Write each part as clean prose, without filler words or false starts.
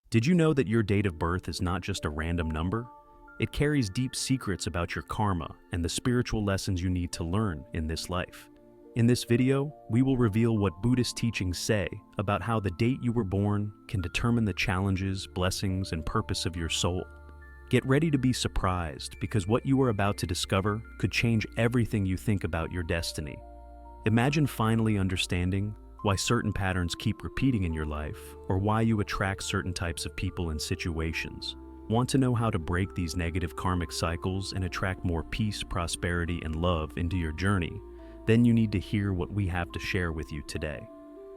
Did you know that your date of birth is not just a random number? It carries deep secrets about your karma and the spiritual lessons you need to learn in this life. In this video, we will reveal what Buddhist teachings say about how the date you were born can determine the challenges, blessings, and purpose of your soul. Get ready to be surprised, because what you are about to discover could change everything you think about your destiny. Imagine finally understanding why certain patterns keep repeating in your life, or why you attract certain types of people and situations. Want to know how to break these negative karmic cycles and attract more peace, prosperity, and love into your journey? Then you need to hear what we have to share with you today.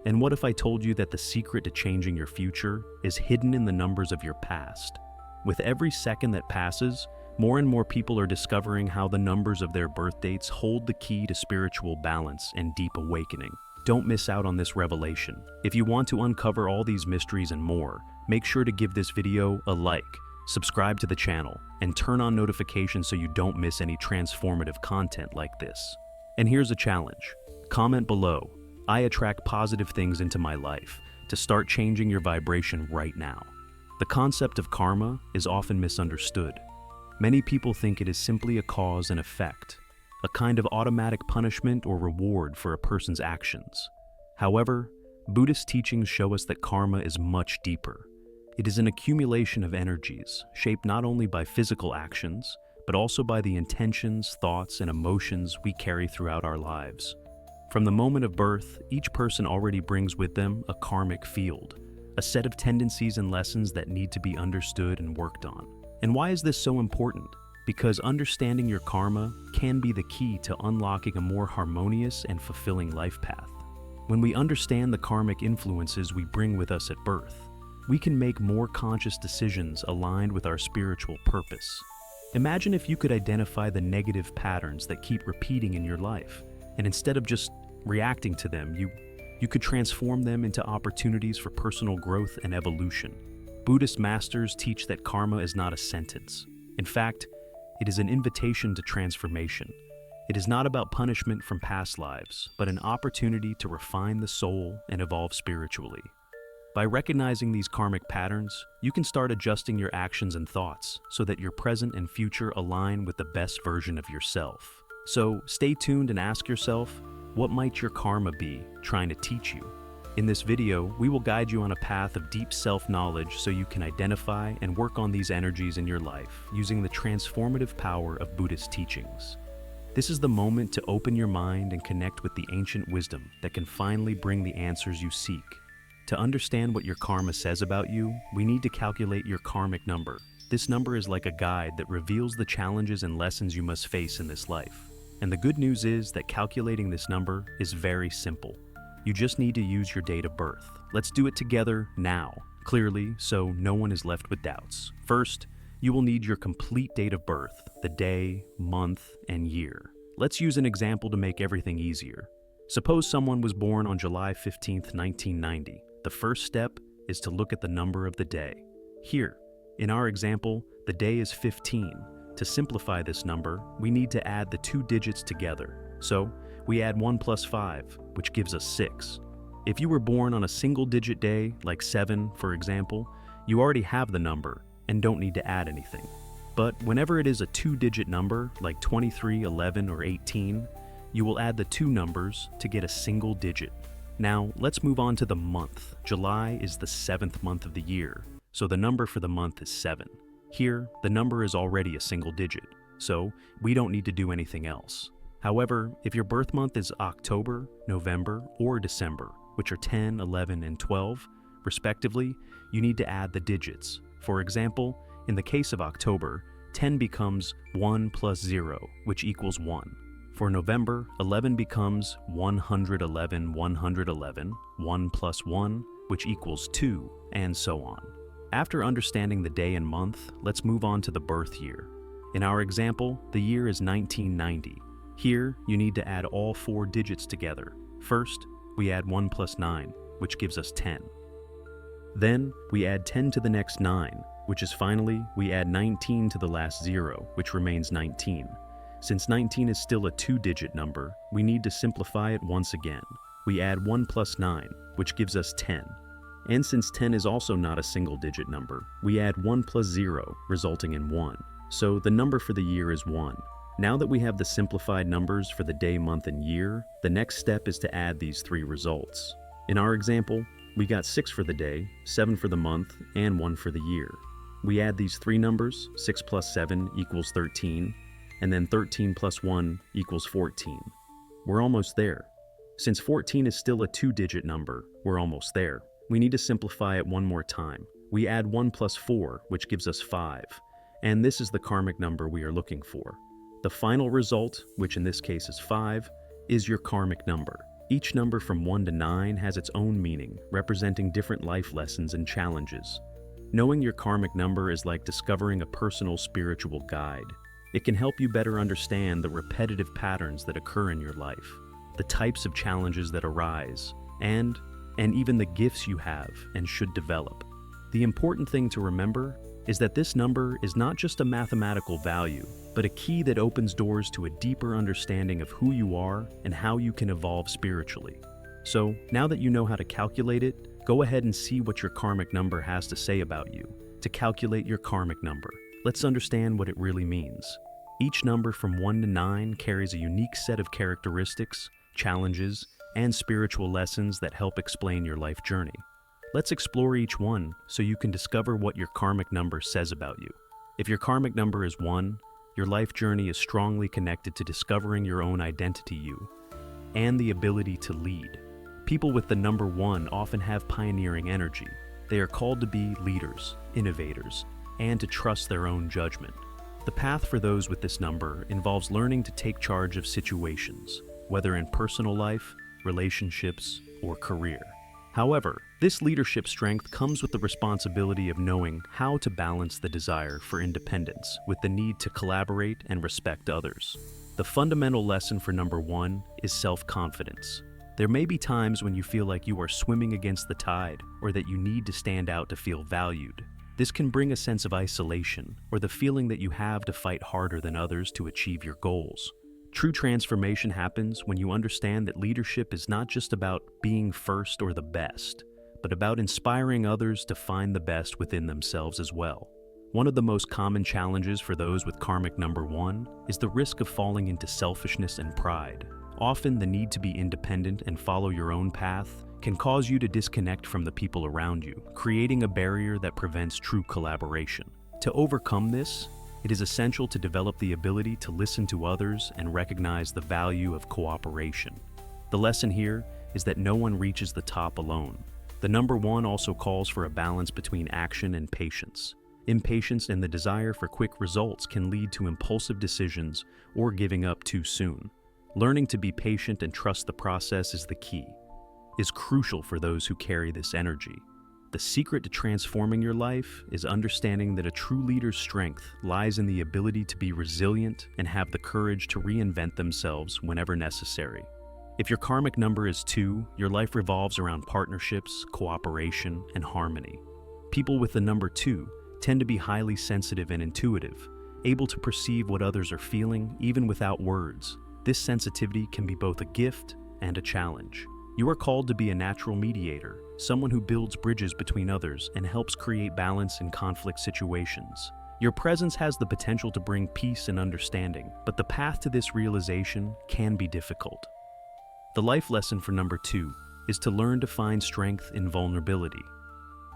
And what if I told you that the secret to changing your future is hidden in the numbers of your past? With every second that passes, more and more people are discovering how the numbers of their birth dates hold the key to spiritual balance and deep awakening. Don't miss out on this revelation. If you want to uncover all these mysteries and more, make sure to give this video a like, subscribe to the channel, and turn on notifications so you don't miss any transformative content like this. And here's a challenge. Comment below, "I attract positive things into my life," to start changing your vibration right now. The concept of karma is often misunderstood. Many people think it is simply a cause and effect, a kind of automatic punishment or reward for a person's actions. However, Buddhist teachings show us that karma is much deeper. It is an accumulation of energies, shaped not only by physical actions, but also by the intentions, thoughts, and emotions we carry throughout our lives. From the moment of birth, each person already brings with them a karmic field, a set of tendencies and lessons that need to be understood and worked on. And why is this so important? Because understanding your karma can be the key to unlocking a more harmonious and fulfilling life path. When we understand the karmic influences we bring with us at birth, we can make more conscious decisions aligned with our spiritual purpose. Imagine if you could identify the negative patterns that keep repeating in your life, and instead of just reacting to them, you could transform them into opportunities for personal growth and evolution. Buddhist masters teach that karma is not a sentence. In fact, it is an invitation to transformation. It is not about punishment from past lives, but an opportunity to refine the soul and evolve spiritually. By recognizing these karmic patterns, you can start adjusting your actions and thoughts so that your present and future align with the best version of yourself. So stay tuned and ask yourself, what might your karma be trying to teach you? In this video, we will guide you on a path of deep self-knowledge so you can identify and work on these energies in your life using the transformative power of Buddhist teachings. This is the moment to open your mind and connect with the ancient wisdom that can finally bring the answers you seek. To understand what your karma says about you, we need to calculate your karmic number. This number is like a guide that reveals the challenges and lessons you must face in this life. And the good news is that calculating this number is very simple. You just need to use your date of birth. Let's do it together now, clearly, so no one is left with doubts. First, you will need your complete date of birth, the day, month, and year. Let's use an example to make everything easier. Suppose someone was born on July 15th, 1990. The first step is to look at the number of the day. Here, in our example, the day is 15. To simplify this number, we need to add the two digits together. So, we add 1 plus 5, which gives us 6. If you were born on a single-digit day, like 7, for example, you already have the number and don't need to add anything. But whenever it is a two-digit number, like 23, 11, or 18, you will add the two numbers to get a single digit. Now, let's move on to the month. July is the 7th month of the year, so the number for the month is 7. Here, the number is already a single digit, so we don't need to do anything else. However, if your birth month is October, November, or December, which are 10, 11, and 12, respectively, you need to add the digits. For example, in the case of October, 10 becomes 1 plus 0, which equals 1. For November, 11 becomes 111, 111, 1 plus 1, which equals 2, and so on. After understanding the day and month, let's move on to the birth year. In our example, the year is 1990. Here, you need to add all four digits together. First, we add 1 plus 9, which gives us 10. Then, we add 10 to the next 9, which is finally, we add 19 to the last 0, which remains 19. Since 19 is still a two-digit number, we need to simplify it once again. We add 1 plus 9, which gives us 10. And since 10 is also not a single-digit number, we add 1 plus 0, resulting in 1. So the number for the year is 1. Now that we have the simplified numbers for the day, month, and year, the next step is to add these three results. In our example, we got 6 for the day, 7 for the month, and 1 for the year. We add these three numbers, 6 plus 7 equals 13, and then 13 plus 1 equals 14. We're almost there. Since 14 is still a two-digit number, we're almost there. We need to simplify it one more time. We add 1 plus 4, which gives us 5, and this is the karmic number we are looking for. The final result, which in this case is 5, is your karmic number. Each number from 1 to 9 has its own meaning, representing different life lessons and challenges. Knowing your karmic number is like discovering a personal spiritual guide. It can help you better understand the repetitive patterns that occur in your life, the types of challenges that arise, and even the gifts you have and should develop. The important thing to remember is that this number is not just a mathematical value, but a key that opens doors to a deeper understanding of who you are and how you can evolve spiritually. So, now that you know how to calculate it, go ahead and see what your karmic number has to say about you. To calculate your karmic number, let's understand what it really means. Each number from 1 to 9 carries a unique set of characteristics, challenges, and spiritual lessons that help explain your life journey. Let's explore each one so you can discover what your karmic number says about you. If your karmic number is 1, your life journey is strongly connected to discovering your own identity and the ability to lead. People with the number 1 often have pioneering energy. They are called to be leaders, innovators, and to trust their own judgment. The path for those with this number involves learning to take charge of situations, whether in personal life, relationships, or career. However, this leadership strength comes with the responsibility of knowing how to balance the desire for independence with the need to collaborate and respect others. The fundamental lesson for number 1 is self-confidence. There may be times when you feel like you are swimming against the tide or that you need to stand out to feel valued. This can bring a sense of isolation or the feeling that you have to fight harder than others to achieve your goals. True transformation happens when you understand that leadership is not just about being first or the best, but about inspiring others to find the best within themselves as well. One of the most common challenges for those with karmic number 1 is the risk of falling into selfishness and pride. Often, the need to be independent and follow your own path can cause you to disconnect from the people around you, creating a barrier that prevents true collaboration. To overcome this, it is essential to develop the ability to listen to others and recognize the value of cooperation. The lesson here is that no one reaches the top alone. The number 1 also calls for a balance between action and patience. Impatience and the desire for quick results can lead to impulsive decisions or giving up too soon. Learning to be patient and trust the process is crucial for those who carry this energy. The secret to transforming your life is understanding that a true leader's strength lies in the ability to be resilient and have the courage to reinvent themselves whenever necessary. If your karmic number is 2, your life revolves around partnerships, cooperation, and harmony. People with the number 2 tend to be highly sensitive and intuitive, able to perceive what others are feeling even without words. This sensitivity can be both a gift and a challenge. You are called to be a natural mediator, someone who builds bridges between others and helps create balance in conflict situations. Your presence has the potential to bring peace and understanding, but the path to this realization can be difficult. The life lesson for number 2 is to learn to find strength in vulnerability.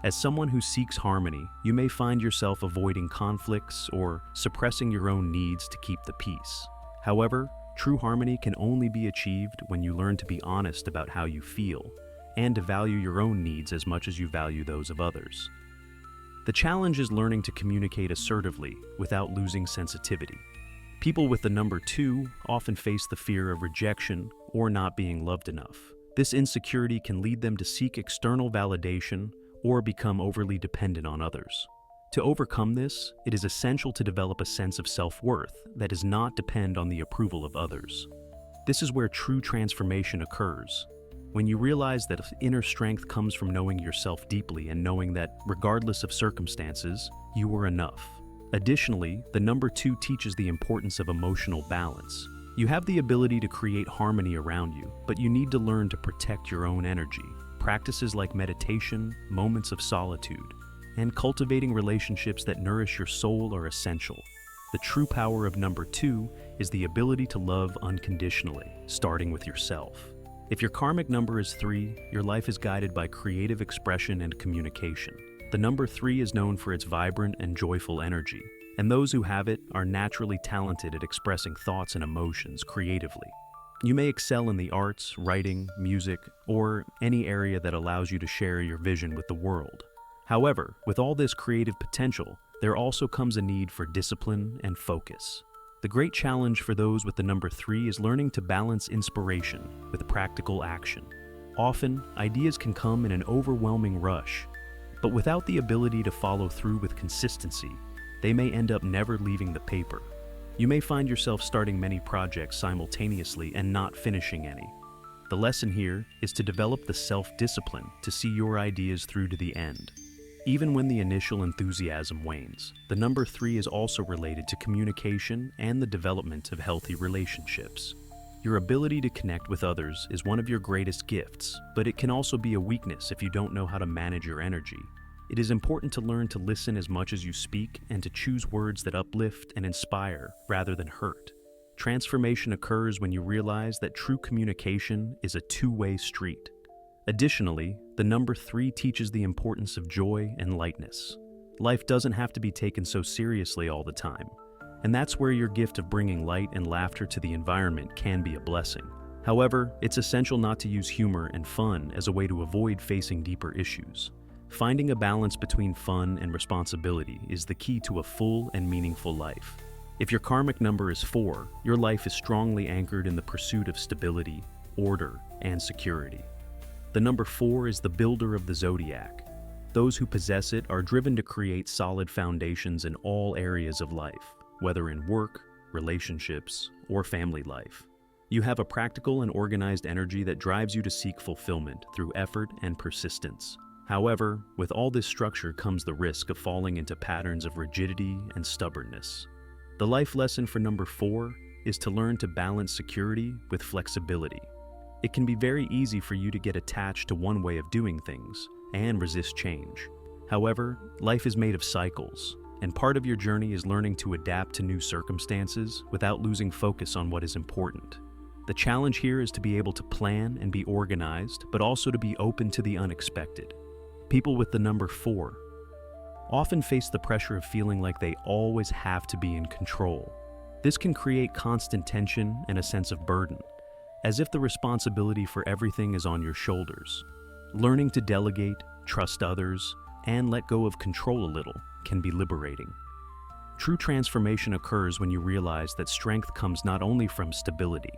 As someone who seeks harmony, you may find yourself avoiding conflicts or suppressing your own needs to keep the peace. However, true harmony can only be achieved when you learn to be honest about how you feel and to value your own needs as much as you value those of others. The challenge is learning to communicate assertively without losing sensitivity. People with the number 2 often face the fear of rejection or not being loved enough. This insecurity can lead them to seek external validation or become overly dependent on others. To overcome this, it is essential to develop a sense of self-worth that does not depend on the approval of others. This is where true transformation occurs, when you realize that inner strength comes from knowing yourself deeply and knowing that, regardless of circumstances, you are enough. Additionally, the number 2 teaches the importance of emotional balance. You have the ability to create harmony around you, but you need to learn to protect your own energy. Practices like meditation, moments of solitude, and cultivating relationships that nourish your soul are essential. The true power of number 2 is the ability to love unconditionally, starting with yourself. If your karmic number is 3, your life is guided by creative expression and communication. The number 3 is known for its vibrant and joyful energy, and those who have it are naturally talented at expressing thoughts and emotions creatively. You may excel in the arts, writing, music, or any area that allows you to share your vision with the world. However, with all this creative potential, there also comes a need for discipline and focus. The great challenge for those with the number 3 is learning to balance inspiration with practical action. Often, ideas can come in an overwhelming rush, but without the ability to follow through with consistency, they may end up never leaving the paper. You may find yourself starting many projects simultaneously and not finishing any. The lesson here is to develop the self-discipline to see your ideas through to the end. Even when the initial enthusiasm wanes, the number 3 is also related to communication and the development of healthy relationships. Your ability to connect with others is one of your greatest gifts, but it can also be a weakness if you don't know how to manage your energy. It is important to learn to listen as much as you speak and to choose words that uplift and inspire rather than hurt. Transformation occurs when you realize that true communication is a two-way street. Additionally, the number 3 teaches the importance of joy and lightness. Life doesn't have to be taken so seriously all the time, and that's where your gift of bringing light and laughter to the environment can be a blessing. However, it's essential not to use humor and fun as a way to avoid facing deeper issues. Finding a balance between fun and responsibility is the key to a full and meaningful life. If your karmic number is 4, your life is strongly anchored in the pursuit of stability, order, and security. The number 4 is the builder of the zodiac. Those who possess it are driven to create solid foundations in all areas of life, whether in work, relationships, or family life. You have a practical and organized energy that drives you to seek fulfillment through effort and persistence. However, with all this structure comes the risk of falling into patterns of rigidity and stubbornness. The life lesson for number 4 is to learn to balance security with flexibility. It can be very easy for you to get attached to one way of doing things and resist change. However, life is made of cycles, and part of your journey is learning to adapt to new circumstances without losing focus on what is important. The challenge here is to be able to plan and be organized, but also to be open to the unexpected. People with the number 4 often face the pressure of feeling like they always have to be in control. This can create constant tension and a sense of burden, as if the responsibility for everything is on your shoulders. Learning to delegate, trust others, and let go of control a little can be liberating. True transformation occurs when you realize that strength comes not only from stability,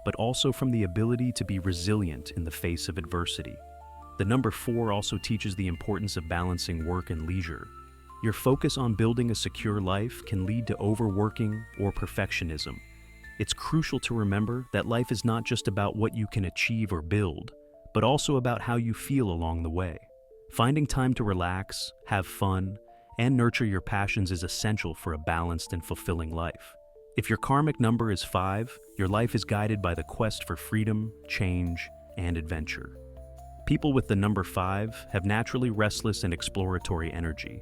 but also from the ability to be resilient in the face of adversity. The number 4 also teaches the importance of balancing work and leisure. Your focus on building a secure life can lead to overworking or perfectionism. It's crucial to remember that life is not just about what you can achieve or build, but also about how you feel along the way. Finding time to relax, have fun, and nurture your passions is essential for a balanced and fulfilling life. If your karmic number is 5, your life is guided by the quest for freedom, change, and adventure. People with the number 5 have naturally restless and exploratory energy.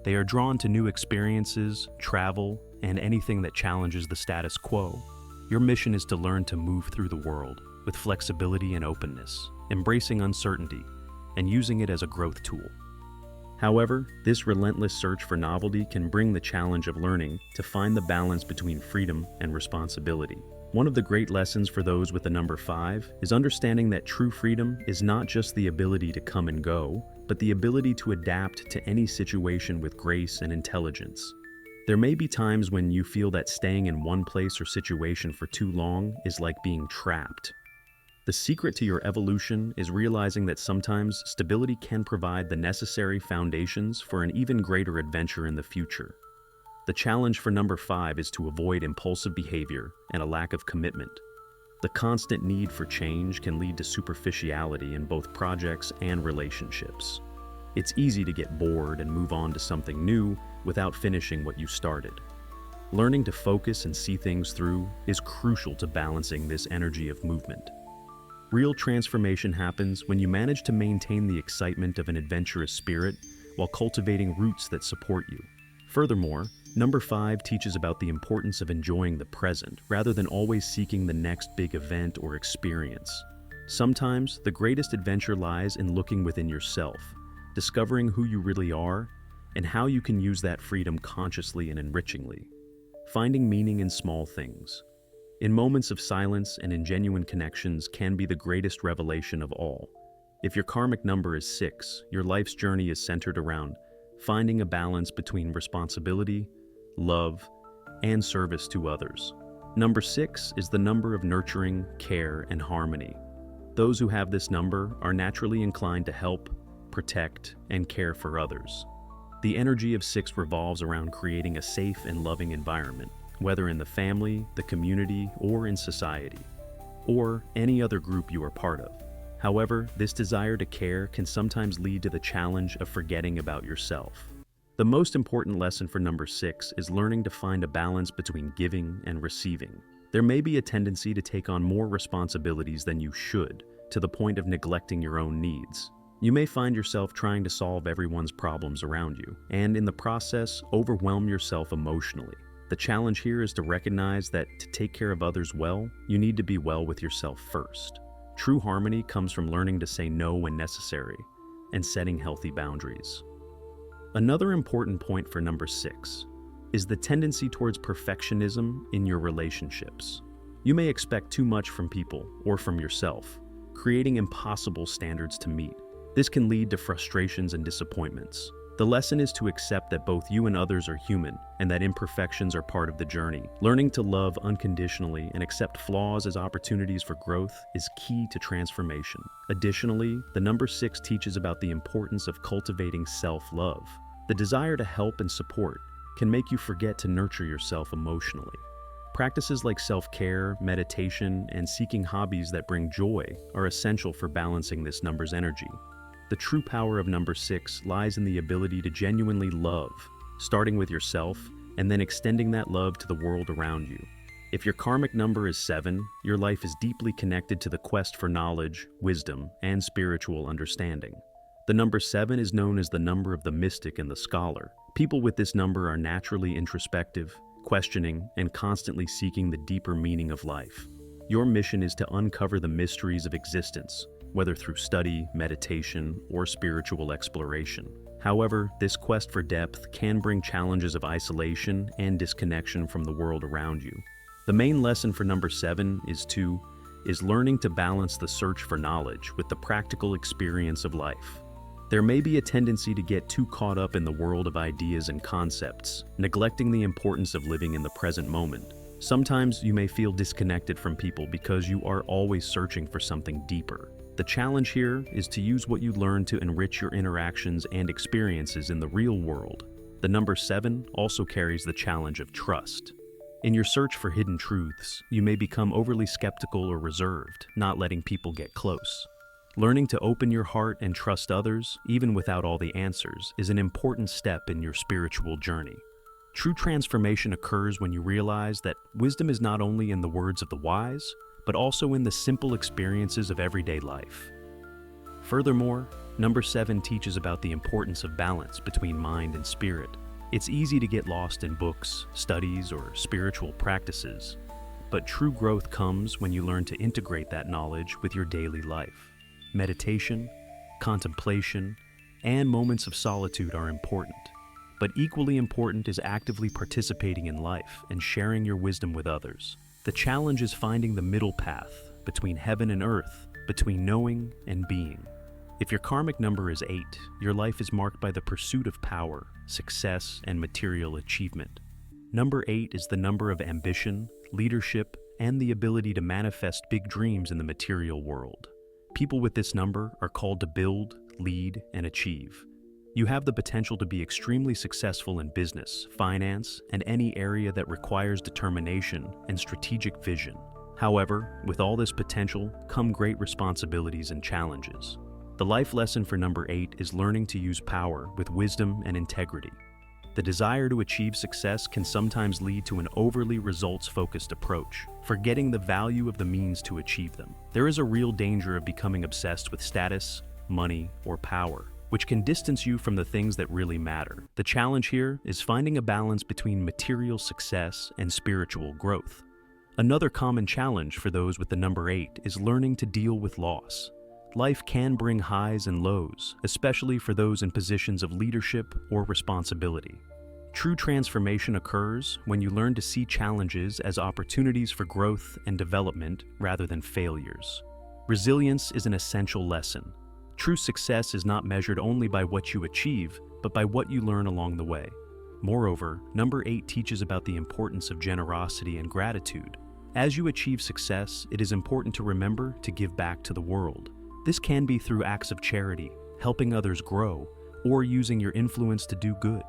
They are drawn to new experiences, travel, and anything that challenges the status quo. Your mission is to learn to move through the world with flexibility and openness, embracing uncertainty, and using it as a growth tool. However, this relentless search for novelty can bring the challenge of learning to find the balance between freedom and responsibility. One of the great lessons for those with the number 5 is understanding that true freedom is not just the ability to come and go, but the ability to adapt to any situation with grace and intelligence. There may be times when you feel that staying in one place or situation for too long is like being trapped. The secret to your evolution is realizing that sometimes stability can provide the necessary foundations for an even greater adventure in the future. The challenge for number 5 is to avoid impulsive behavior and a lack of commitment. The constant need for change can lead to superficiality in both projects and relationships. It's easy to get bored and move on to something new without finishing what you started. Learning to focus and see things through is crucial to balancing this energy of movement. Real transformation happens when you manage to maintain the excitement of an adventurous spirit while cultivating roots that support you. Furthermore, number 5 teaches about the importance of enjoying the present rather than always seeking the next big event or experience. Sometimes, the greatest adventure lies in looking within yourself, discovering who you really are, and how you can use that freedom consciously and enrichingly. Finding meaning in small things, in moments of silence and in genuine connections, can be the greatest revelation of all. If your karmic number is 6, your life's journey is centered around finding a balance between responsibility, love, and service to others. Number 6 is the number of nurturing, care, and harmony. Those who have this number are naturally inclined to help, protect, and care for others. The energy of 6 revolves around creating a safe and loving environment, whether in the family, the community, or in society, or any other group you are part of. However, this desire to care can sometimes lead to the challenge of forgetting about yourself. The most important lesson for number 6 is learning to find a balance between giving and receiving. There may be a tendency to take on more responsibilities than you should, to the point of neglecting your own needs. You may find yourself trying to solve everyone's problems around you, and in the process, overwhelm yourself emotionally. The challenge here is to recognize that to take care of others well, you need to be well with yourself first. True harmony comes from learning to say no when necessary and setting healthy boundaries. Another important point for number 6 is the tendency towards perfectionism in your relationships. You may expect too much from people or from yourself, creating impossible standards to meet. This can lead to frustrations and disappointments. The lesson is to accept that both you and others are human and that imperfections are part of the journey. Learning to love unconditionally and accept flaws as opportunities for growth is key to transformation. Additionally, the number 6 teaches about the importance of cultivating self-love. The desire to help and support can make you forget to nurture yourself emotionally. Practices like self-care, meditation, and seeking hobbies that bring joy are essential for balancing this number's energy. The true power of number 6 lies in the ability to genuinely love, starting with yourself and then extending that love to the world around you. If your karmic number is 7, your life is deeply connected to the quest for knowledge, wisdom, and spiritual understanding. The number 7 is known as the number of the mystic and the scholar. People with this number are naturally introspective, questioning, and constantly seeking the deeper meaning of life. Your mission is to uncover the mysteries of existence, whether through study, meditation, or spiritual exploration. However, this quest for depth can bring challenges of isolation and disconnection from the world around you. The main lesson for number 7 is learning to balance the search for knowledge with the practical experience of life. There may be a tendency to get too caught up in the world of ideas and concepts, neglecting the importance of living in the present moment. Sometimes you may feel disconnected from people because you are always searching for something deeper. The challenge here is to use what you learn to enrich your interactions and experiences in the real world. The number 7 also carries the challenge of trust. In your search for hidden truths, you may become overly skeptical or reserved, not letting people get close. Learning to open your heart and trust others, even without all the answers, is an important step in your spiritual journey. True transformation occurs when you realize that wisdom is not only in the words of the wise, but also in the simple experiences of everyday life. Furthermore, number 7 teaches about the importance of balance between mind and spirit. It's easy to get lost in books, studies, or spiritual practices, but true growth comes when you learn to integrate that knowledge with your daily life. Meditation, contemplation, and moments of solitude are important, but equally important is actively participating in life and sharing your wisdom with others. The challenge is finding the middle path between heaven and earth, between knowing and being. If your karmic number is 8, your life is marked by the pursuit of power, success, and material achievement. Number 8 is the number of ambition, leadership, and the ability to manifest big dreams in the material world. People with this number are called to build, lead, and achieve. You have the potential to be extremely successful in business, finance, and any area that requires determination and strategic vision. However, with all this potential come great responsibilities and challenges. The life lesson for number 8 is learning to use power with wisdom and integrity. The desire to achieve success can sometimes lead to an overly results-focused approach, forgetting the value of the means to achieve them. There is a real danger of becoming obsessed with status, money, or power, which can distance you from the things that really matter. The challenge here is finding a balance between material success and spiritual growth. Another common challenge for those with the number 8 is learning to deal with loss. Life can bring highs and lows, especially for those in positions of leadership or responsibility. True transformation occurs when you learn to see challenges as opportunities for growth and development rather than failures. Resilience is an essential lesson. True success is not measured only by what you achieve, but by what you learn along the way. Moreover, number 8 teaches about the importance of generosity and gratitude. As you achieve success, it is important to remember to give back to the world. This can be through acts of charity, helping others grow, or using your influence to do good.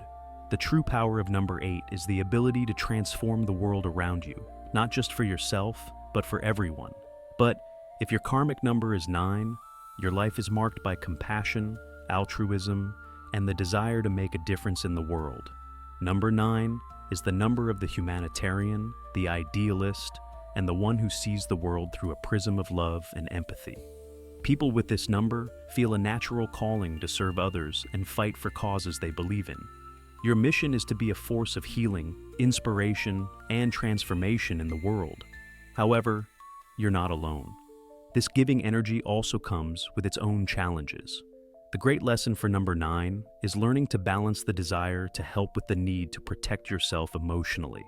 The true power of number 8 is the ability to transform the world around you, not just for yourself, but for everyone. But if your karmic number is 9, your life is marked by compassion, altruism, and the desire to make a difference in the world. Number 9 is the number of the humanitarian, the idealist, and the one who sees the world through a prism of love and empathy. People with this number feel a natural calling to serve others and fight for causes they believe in. Your mission is to be a force of healing, inspiration, and transformation in the world. However, you're not alone. This giving energy also comes with its own challenges. The great lesson for number 9 is learning to balance the desire to help with the need to protect yourself emotionally.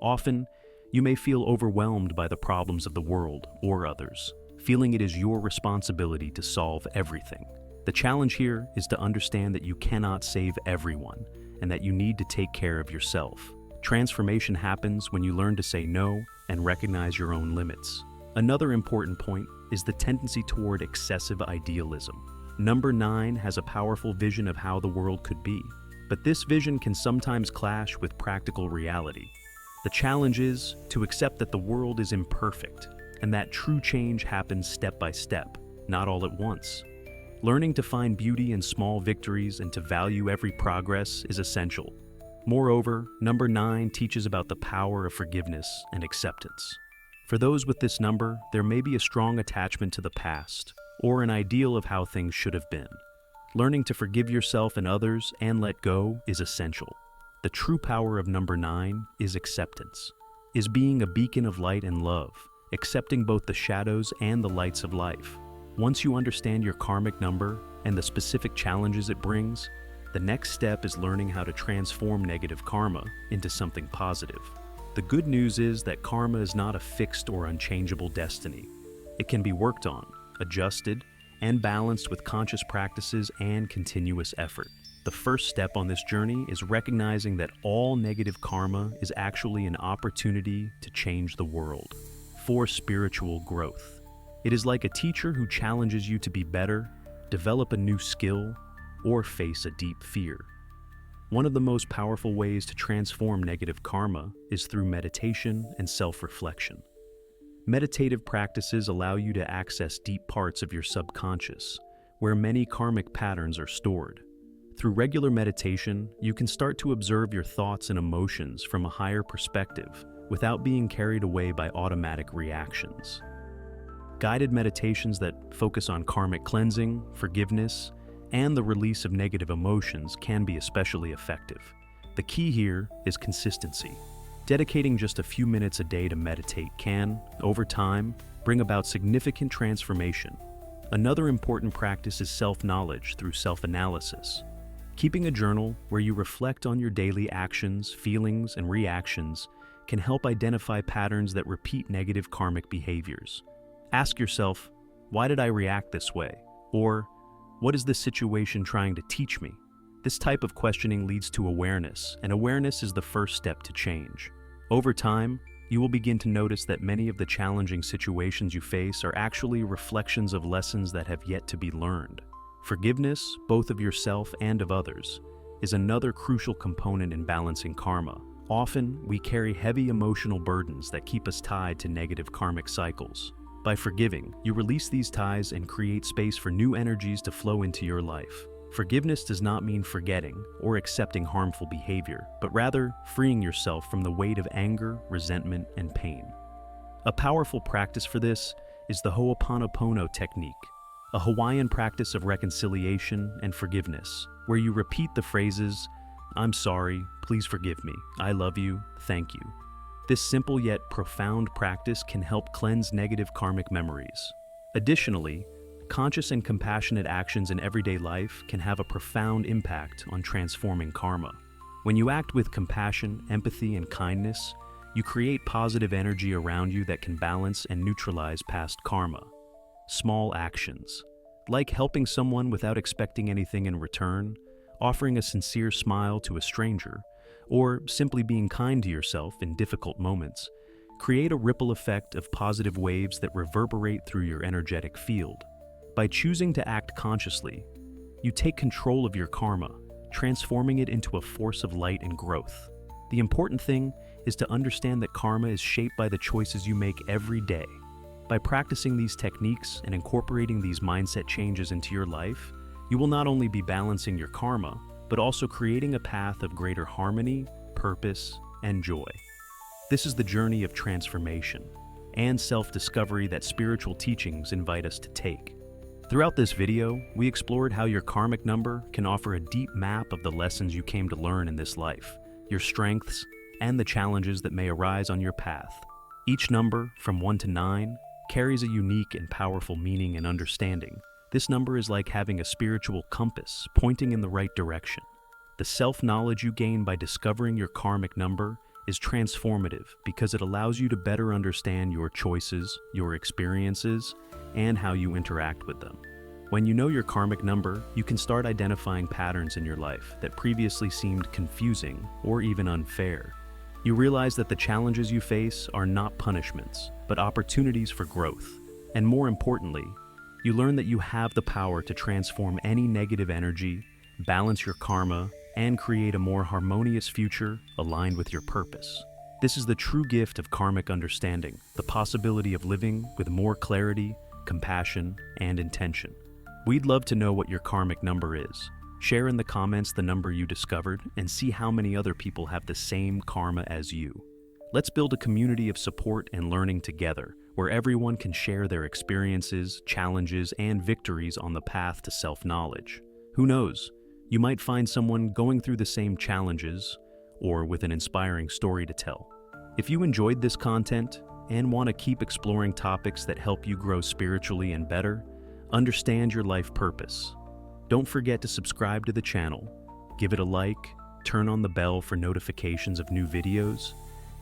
Often, you may feel overwhelmed by the problems of the world or others, feeling it is your responsibility to solve everything. The challenge here is to understand that you cannot save everyone and that you need to take care of yourself. Transformation happens when you learn to say no and recognize your own limits. Another important point is the tendency toward excessive idealism. Number 9 has a powerful vision of how the world could be, but this vision can sometimes clash with practical reality. The challenge is to accept that the world is imperfect and that true change happens step by step, not all at once. Learning to find beauty in small victories and to value every progress is essential. Moreover, number 9 teaches about the power of forgiveness and acceptance. For those with this number, there may be a strong attachment to the past, or an ideal of how things should have been. Learning to forgive yourself and others and let go is essential. The true power of number 9 is acceptance, is being a beacon of light and love, accepting both the shadows and the lights of life. Once you understand your karmic number and the specific challenges it brings, the next step is learning how to transform negative karma into something positive. The good news is that karma is not a fixed or unchangeable destiny. It can be worked on, adjusted, and balanced with conscious practices and continuous effort. The first step on this journey is recognizing that all negative karma is actually an opportunity to change the world for spiritual growth. It is like a teacher who challenges you to be better, develop a new skill, or face a deep fear. One of the most powerful ways to transform negative karma is through meditation and self-reflection. Meditative practices allow you to access deep parts of your subconscious, where many karmic patterns are stored. Through regular meditation, you can start to observe your thoughts and emotions from a higher perspective without being carried away by automatic reactions. Guided meditations that focus on karmic cleansing, forgiveness, and the release of negative emotions can be especially effective. The key here is consistency. Dedicating just a few minutes a day to meditate can, over time, bring about significant transformation. Another important practice is self-knowledge through self-analysis. Keeping a journal where you reflect on your daily actions, feelings, and reactions can help identify patterns that repeat negative karmic behaviors. Ask yourself, why did I react this way? Or, what is this situation trying to teach me? This type of questioning leads to awareness, and awareness is the first step to change. Over time, you will begin to notice that many of the challenging situations you face are actually reflections of lessons that have yet to be learned. Forgiveness, both of yourself and of others, is another crucial component in balancing karma. Often, we carry heavy emotional burdens that keep us tied to negative karmic cycles. By forgiving, you release these ties and create space for new energies to flow into your life. Forgiveness does not mean forgetting or accepting harmful behavior, but rather freeing yourself from the weight of anger, resentment, and pain. A powerful practice for this is the Ho'oponopono technique, a Hawaiian practice of reconciliation and forgiveness, where you repeat the phrases, "I'm sorry, please forgive me, I love you, thank you." This simple yet profound practice can help cleanse negative karmic memories. Additionally, conscious and compassionate actions in everyday life can have a profound impact on transforming karma. When you act with compassion, empathy, and kindness, you create positive energy around you that can balance and neutralize past karma. Small actions, like helping someone without expecting anything in return, offering a sincere smile to a stranger, or simply being kind to yourself in difficult moments, create a ripple effect of positive waves that reverberate through your energetic field. By choosing to act consciously, you take control of your karma, transforming it into a force of light and growth. The important thing is to understand that karma is shaped by the choices you make every day. By practicing these techniques and incorporating these mindset changes into your life, you will not only be balancing your karma, but also creating a path of greater harmony, purpose, and joy. This is the journey of transformation and self-discovery that spiritual teachings invite us to take. Throughout this video, we explored how your karmic number can offer a deep map of the lessons you came to learn in this life, your strengths, and the challenges that may arise on your path. Each number, from 1 to 9, carries a unique and powerful meaning and understanding. This number is like having a spiritual compass pointing in the right direction. The self-knowledge you gain by discovering your karmic number is transformative because it allows you to better understand your choices, your experiences, and how you interact with them. When you know your karmic number, you can start identifying patterns in your life that previously seemed confusing or even unfair. You realize that the challenges you face are not punishments, but opportunities for growth. And more importantly, you learn that you have the power to transform any negative energy, balance your karma, and create a more harmonious future aligned with your purpose. This is the true gift of karmic understanding, the possibility of living with more clarity, compassion, and intention. We'd love to know what your karmic number is. Share in the comments the number you discovered and see how many other people have the same karma as you. Let's build a community of support and learning together, where everyone can share their experiences, challenges, and victories on the path to self-knowledge. Who knows? You might find someone going through the same challenges or with an inspiring story to tell. If you enjoyed this content and want to keep exploring topics that help you grow spiritually and better, understand your life purpose. Don't forget to subscribe to the channel, give it a like, turn on the bell for notifications of new videos,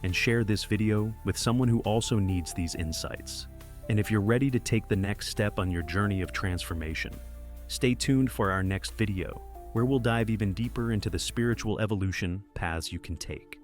and share this video with someone who also needs these insights. And if you're ready to take the next step on your journey of transformation, stay tuned for our next video, where we'll dive even deeper into the spiritual evolution paths you can take.